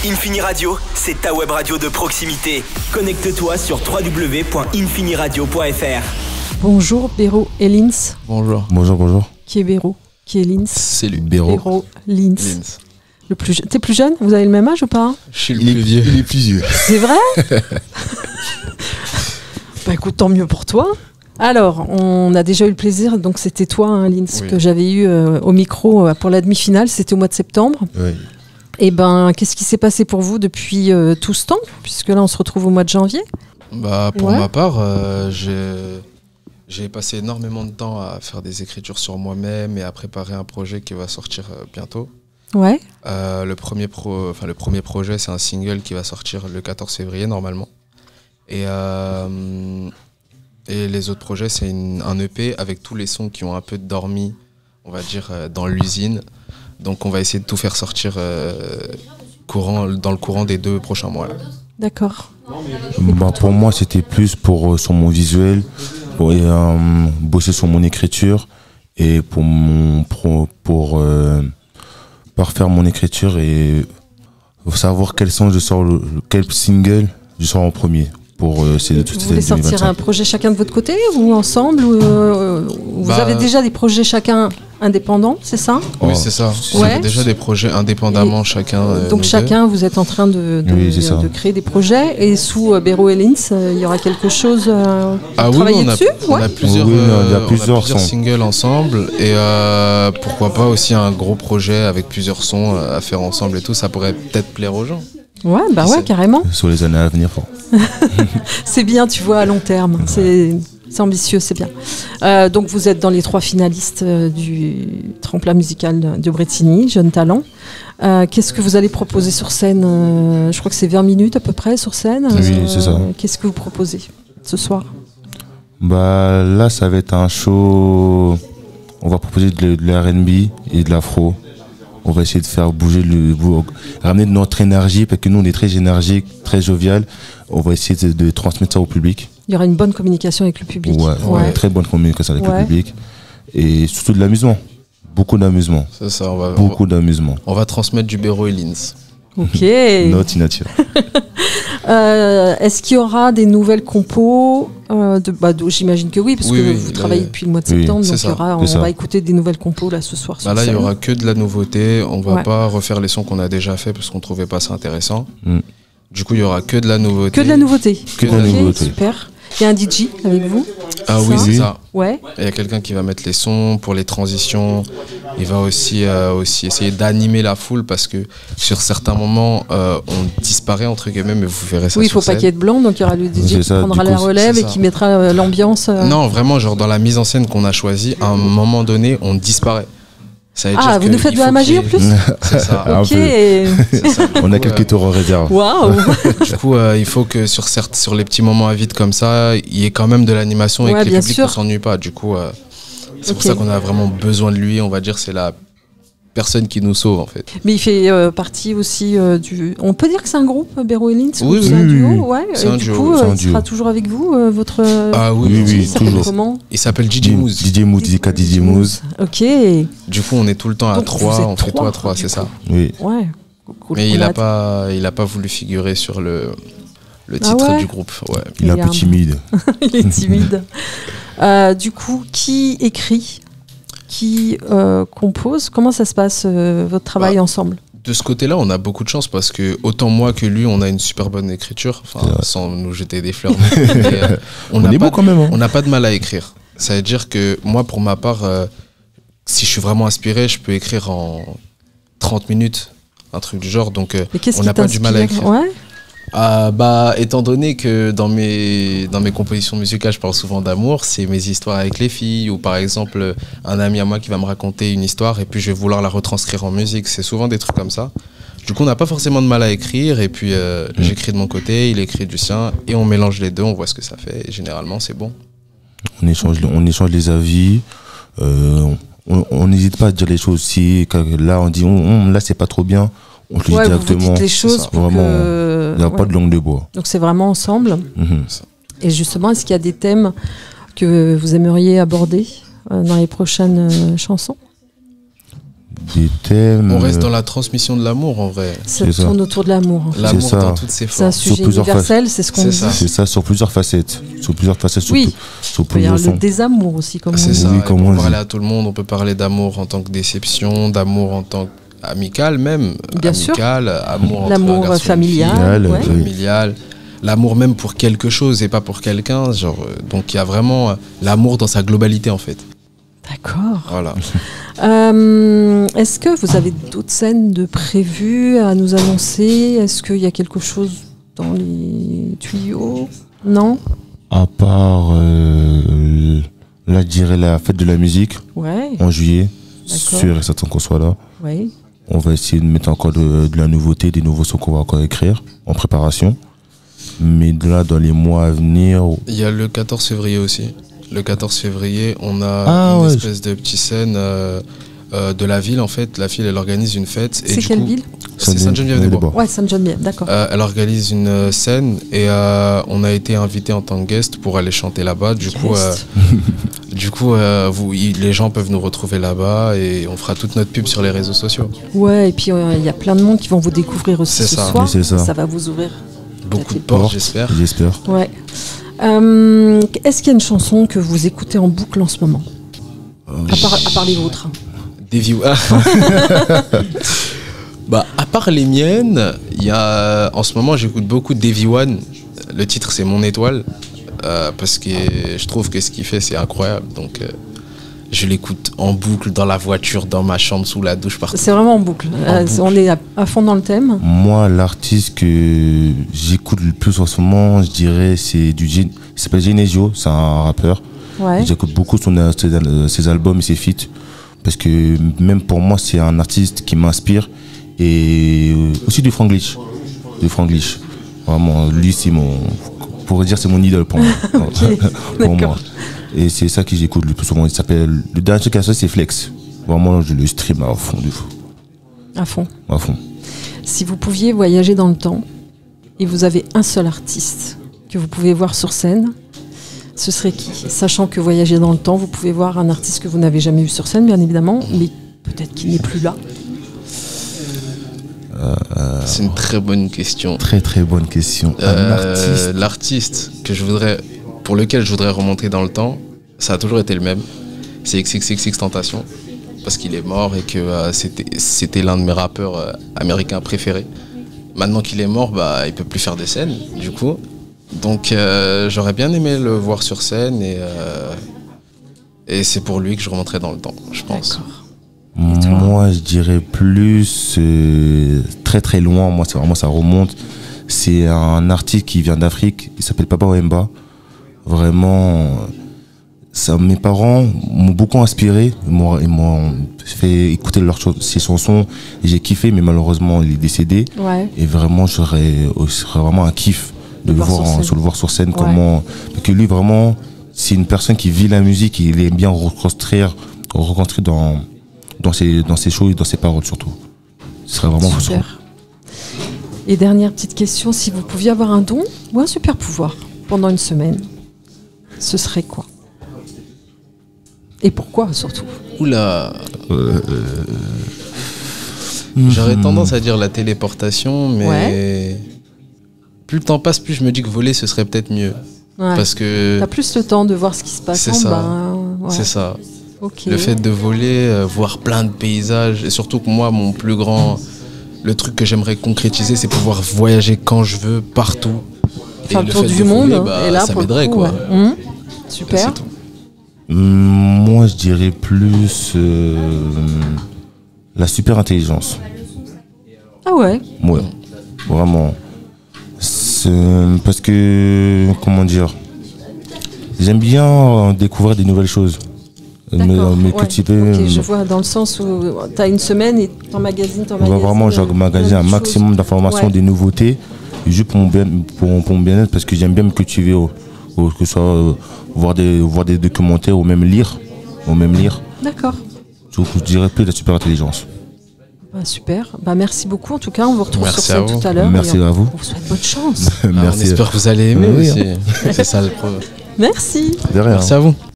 Infini Radio, c'est ta web radio de proximité. Connecte-toi sur www.infiniradio.fr. Bonjour Béraud et Lins. Bonjour. Bonjour. Qui est Béraud? Qui est Lins? C'est lui. Béraud, Lins. T'es plus jeune? Vous avez le même âge ou pas? Je suis le plus vieux. Il est plus vieux. C'est vrai? Bah écoute, tant mieux pour toi. Alors, on a déjà eu le plaisir, donc c'était toi, hein, Lins, Oui. que j'avais eu au micro pour la demi-finale, c'était au mois de septembre. Oui. Et ben, qu'est-ce qui s'est passé pour vous depuis tout ce temps, puisque là on se retrouve au mois de janvier? Bah, pour Ouais. ma part, j'ai passé énormément de temps à faire des écritures sur moi-même et à préparer un projet qui va sortir bientôt. Ouais. Le premier projet, c'est un single qui va sortir le 14 février normalement. Et les autres projets, c'est un EP avec tous les sons qui ont un peu dormi, on va dire, dans l'usine. Donc on va essayer de tout faire sortir dans le courant des 2 prochains mois. Là. D'accord. Bah, pour moi, c'était plus sur mon visuel, pour bosser sur mon écriture et pour parfaire mon écriture et savoir quel son quel single je sors en premier. Pour Vous voulez sortir un projet chacun de votre côté ou ensemble vous avez déjà des projets chacun indépendants, c'est ça? Oui, c'est ça. On Ouais. a déjà des projets indépendamment chacun. Donc nous chacun, vous êtes en train de créer des projets et sous Béraud et Lins, il y aura quelque chose à travailler on a, dessus? on a plusieurs, Oui, il y a on a plusieurs plusieurs sons. singles ensemble et pourquoi pas aussi un gros projet avec plusieurs sons à faire ensemble et tout. Ça pourrait peut-être plaire aux gens. Ouais, bah ouais, carrément. sur les années à venir. C'est bien, tu vois, à long terme. C'est ambitieux, c'est bien. Donc vous êtes dans les 3 finalistes du tremplin musical de Bretigny, Jeunes Talents. Qu'est-ce que vous allez proposer sur scène? Je crois que c'est 20 minutes à peu près sur scène. Oui, c'est ça. Qu'est-ce que vous proposez ce soir? Bah, là, ça va être un show. On va proposer de l'R&B et de l'afro. On va essayer de faire bouger ramener de notre énergie, parce que nous, on est très énergique, très jovial. On va essayer de transmettre ça au public. Il y aura une bonne communication avec le public. Ouais. Très bonne communication avec le public. Et surtout de l'amusement. Beaucoup d'amusement. C'est ça, Beaucoup d'amusement. on va transmettre du Béraud et Lins. Ok. Notre signature. Est-ce qu'il y aura des nouvelles compos j'imagine que oui, parce que vous travaillez depuis le mois de septembre, donc on va écouter des nouvelles compos là ce soir. Là, il n'y aura que de la nouveauté. On va pas refaire les sons qu'on a déjà fait parce qu'on trouvait pas ça intéressant. Du coup, il y aura que de la nouveauté. Que de la nouveauté. Que de la nouveauté. Super. Il y a un DJ avec vous? Ah oui, c'est ça. Ouais. Il y a quelqu'un qui va mettre les sons pour les transitions. Il va aussi essayer d'animer la foule parce que sur certains moments, on disparaît entre guillemets, mais vous verrez ça. Oui, il faut pas qu'il y ait de blanc, donc il y aura le DJ qui prendra la relève et qui mettra l'ambiance. Non, vraiment, genre dans la mise en scène qu'on a choisie, à un moment donné, on disparaît. Ça veut dire vous nous faites de la magie en plus? C'est ça. Ok. C'est ça. On a quelques tours en réserve. Waouh. Du coup, il faut que sur les petits moments à vide comme ça, il y ait quand même de l'animation et que les publics ne s'ennuient pas. Du coup, c'est pour ça qu'on a vraiment besoin de lui. On va dire c'est la personne qui nous sauve en fait. Mais il fait partie aussi du... On peut dire que c'est un groupe, Béraud et Lins? Oui, c'est un duo, ouais. C'est un du duo. coup, il duo. sera toujours avec vous, votre... Ah oui, oui, toujours. Comment? Il s'appelle DJ Moose. DJ Moose. Ok. Du coup, on est tout le temps à Donc, 3, vous êtes on fait tout à 3, du c'est coup. ça. Oui. Ouais. Cool. Mais il a pas voulu figurer sur le titre du groupe. Ouais. Il est un peu timide. Il est timide. Du coup, qui écrit? Qui compose? Comment ça se passe, votre travail ensemble? De ce côté-là, on a beaucoup de chance parce que autant moi que lui, on a une super bonne écriture, sans nous jeter des fleurs. Mais, on est bon quand même. On n'a pas de mal à écrire. Ça veut dire que moi, pour ma part, si je suis vraiment inspiré, je peux écrire en 30 minutes, un truc du genre. Donc, on n'a pas du mal à écrire. Ouais. Étant donné que dans mes compositions musicales, je parle souvent d'amour, c'est mes histoires avec les filles ou par exemple un ami à moi qui va me raconter une histoire et puis je vais vouloir la retranscrire en musique. C'est souvent des trucs comme ça. Du coup, on n'a pas forcément de mal à écrire et puis j'écris de mon côté, il écrit du sien et on mélange les deux, on voit ce que ça fait et généralement c'est bon. On échange les avis. On n'hésite pas à dire les choses si là on dit là c'est pas trop bien. On te le dit directement. Vous dites les choses pour il n'y a pas de langue de bois. Donc c'est vraiment ensemble. Et justement, est-ce qu'il y a des thèmes que vous aimeriez aborder dans les prochaines chansons? Des thèmes. On reste dans la transmission de l'amour en vrai. Ça C'est ça. tourne autour de l'amour. En fait. L'amour C'est ça. dans toutes ses C'est un formes. sujet plusieurs universel, c'est ce qu'on C'est dit. ça. C'est ça, sur plusieurs facettes. Sur plusieurs facettes, Oui. sur Il peut y avoir plusieurs le sons. désamour aussi, comme on C'est dit. ça. Oui, Et comme pour on parler dit. à tout le monde, on peut parler d'amour en tant que déception, d'amour en tant qu'amical même. Bien sûr. Amical, amour entre L'amour un garçon et une familial. Familial, ouais. oui. familial, l'amour même pour quelque chose et pas pour quelqu'un. Genre, donc il y a vraiment l'amour dans sa globalité en fait. D'accord. Voilà. Est-ce que vous avez d'autres scènes de prévues à nous annoncer? Est-ce qu'il y a quelque chose dans les tuyaux? Non? À part, là, je dirais la fête de la musique Ouais. en juillet. D'accord. Sûr et certain qu'on soit là. Ouais. On va essayer de mettre encore de la nouveauté, des nouveaux sons qu'on va encore écrire en préparation. Mais de là, dans les mois à venir, Il y a le 14 février aussi. Le 14 février, on a Ah, une ouais. espèce de petite scène de la ville en fait. La ville, elle organise une fête. Et C'est du quelle coup, ville? C'est Sainte-Geneviève-des-Bois. Ouais, Sainte-Geneviève, d'accord. Elle organise une scène et on a été invité en tant que guest pour aller chanter là-bas. Du coup, les gens peuvent nous retrouver là-bas et on fera toute notre pub sur les réseaux sociaux. Ouais, et puis il y a plein de monde qui vont vous découvrir aussi C'est ce ça. soir. Oui, c'est ça. Ça va vous ouvrir. Beaucoup de les portes, portes. j'espère. J'espère. Ouais. Est-ce qu'il y a une chanson que vous écoutez en boucle en ce moment? À part les vôtres. Des views. Bah, à part les miennes, il y a en ce moment j'écoute beaucoup Davy One. Le titre c'est Mon étoile parce que je trouve que ce qu'il fait c'est incroyable. Donc je l'écoute en boucle dans la voiture, dans ma chambre, sous la douche, partout. C'est vraiment en boucle. boucle. On est à fond dans le thème. Moi, l'artiste que j'écoute le plus en ce moment, je dirais, c'est il s'appelle Genesio, c'est un rappeur. Ouais. J'écoute beaucoup ses albums et ses feats. Parce que même pour moi, c'est un artiste qui m'inspire. Et aussi du Franglish. Vraiment, lui, c'est mon. On pourrait dire c'est mon idole pour moi. Pour moi. d'accord. Et c'est ça que j'écoute le plus souvent. Il s'appelle. Le dernier truc qu'il a sorti, c'est Flex. Vraiment, je le stream à fond du fou. À fond. À fond. Si vous pouviez voyager dans le temps et vous avez un seul artiste que vous pouvez voir sur scène, ce serait qui? Sachant que voyager dans le temps, vous pouvez voir un artiste que vous n'avez jamais vu sur scène, bien évidemment, mais peut-être qu'il n'est plus là. C'est une très bonne question. Très très bonne question. Un artiste. L'artiste pour lequel je voudrais remonter dans le temps, ça a toujours été le même. C'est XXXTentacion. Parce qu'il est mort et que c'était l'un de mes rappeurs américains préférés. Maintenant qu'il est mort, il peut plus faire des scènes, du coup. Donc j'aurais bien aimé le voir sur scène et c'est pour lui que je remonterai dans le temps, je pense. D'accord. Moi, je dirais plus très très loin. Moi, c'est vraiment ça remonte. C'est un artiste qui vient d'Afrique. Il s'appelle Papa Wemba. Vraiment, mes parents m'ont beaucoup inspiré. Ils m'ont fait écouter ses chansons. Et j'ai kiffé, mais malheureusement, il est décédé. Ouais. Et vraiment, ce serait vraiment un kiff de le voir sur scène. Ouais. Comment, parce que lui, vraiment, c'est une personne qui vit la musique. Et il aime bien reconstruire dans ses shows et dans ses paroles surtout. Ce serait vraiment frustrant. Super. Et dernière petite question, si vous pouviez avoir un don ou un super pouvoir pendant une semaine, ce serait quoi? Et pourquoi surtout? Oula. J'aurais tendance à dire la téléportation, mais plus le temps passe, plus je me dis que voler ce serait peut-être mieux. Ouais. Parce que T'as plus le temps de voir ce qui se passe c'est en ça. bas. Ouais. c'est ça. Ok. Le fait de voler, voir plein de paysages, et surtout que moi, le truc que j'aimerais concrétiser, c'est pouvoir voyager quand je veux, partout. Faire Et le tour fait du de monde, voler, et là ça pour le m'aiderait, coup, quoi. ouais. Et Super. c'est tout. Moi, je dirais plus la super intelligence. Ah ouais. Ouais, vraiment. Parce que, comment dire, j'aime bien découvrir des nouvelles choses. D'accord. Me Ouais. cultiver. Ok, je vois, dans le sens où t'as une semaine et t'emmagasines. Vraiment, j'emmagasine un maximum d'informations, Ouais. des nouveautés, juste pour mon bien-être, parce que j'aime bien me cultiver, que ce soit voir des documentaires ou même lire. D'accord. Donc, je dirais plus la super intelligence. Super. Merci beaucoup. En tout cas, on vous retrouve Merci sur scène à vous. tout à l'heure. Merci et à vous. On vous souhaite bonne chance. On Merci. espère que vous allez aimer Oui, aussi. C'est ça le problème. Merci. De rien. Merci à vous.